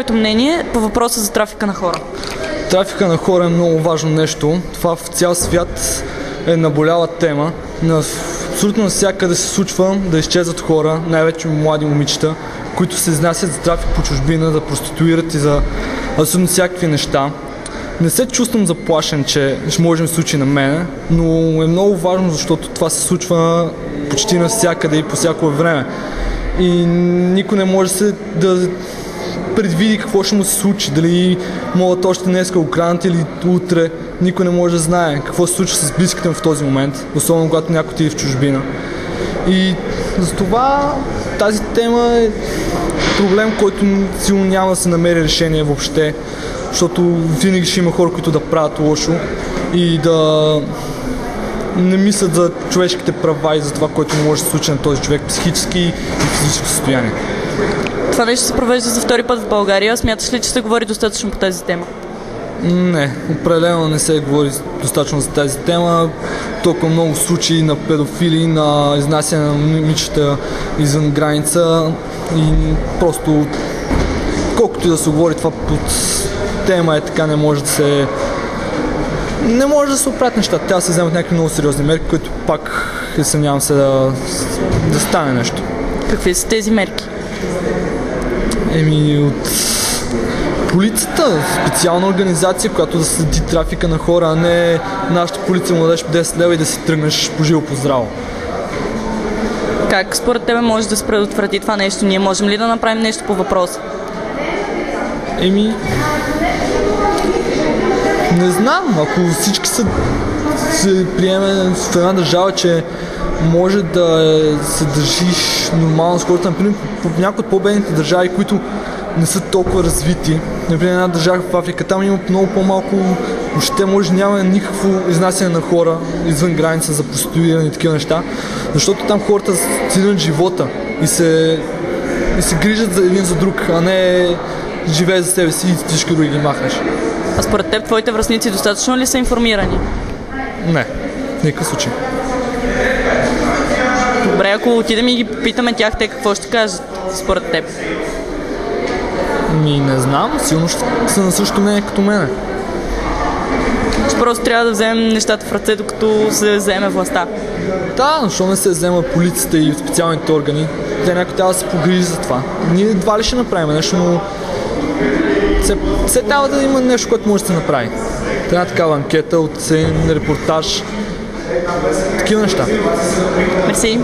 твоето мнение по въпроса за трафика на хора? Трафика на хора е много важно нещо. Това в цял свят е наболяла тема. Абсолютно навсякъде се случва да изчезват хора, най-вече млади момичета, които се изнасят за трафик по чужбина, да проституират и за абсолютно всякакви неща. Не се чувствам заплашен, че ще може да се случи на мене, но е много важно, защото това се случва почти навсякъде и по всяко време. И никой не може да предвиди какво ще му се случи, дали могат още днес да окранат или утре. Никой не може да знае какво се случва с близките му в този момент, особено когато някой ти е в чужбина. И затова тази тема е проблем, който силно няма да се намери решение въобще, защото винаги ще има хора, които да правят лошо и да не мислят за човешките права и за това, което може да се случи на този човек психически и физическо състояние. Това нещо се провежда за втори път в България. Смяташ ли, че се говори достатъчно по тази тема? Не, определено не се говори достатъчно за тази тема. Толкова много случаи на педофили, на изнасяне на момичета извън граница и просто колкото и да се говори това под тема е така, не може да се оправят нещата. Трябва да се вземат някакви много сериозни мерки, които пак съмнявам се да стане нещо. Какви са тези мерки? От полицията, специална организация, която да следи трафика на хора, а не нашата полиция му дадеш 10 лева и да си тръгнеш по живо по здраво. Как според тебе може да се предотврати това нещо? Ние можем ли да направим нещо по въпроса? Не знам, ако всички се приеме в една държава, че може да се държиш нормално с хората, например в някои от по-бедните държави, които не са толкова развити. Например, една държава в Африка, там има много по-малко, въобще може няма никакво изнасяне на хора извън граница за проституиране и такива неща, защото там хората ценят живота и се грижат за един за друг, а не живее за себе си и всички други ги махнеш. А според теб твоите връстници достатъчно ли са информирани? Не, в никакъв случай. Добре, ако отидем и ги питаме тях, те какво ще кажат според теб? Не знам, силно ще са на същото мнение като мене. Просто трябва да вземем нещата в ръце, докато се вземе властта. Да, защо не се взема полицията и специалните органи? Те някой трябва да се погрижи за това. Ние едва ли ще направим нещо, но все трябва да има нещо, което може да се направи. Една такава анкета, от репортаж, такива неща. Мерси.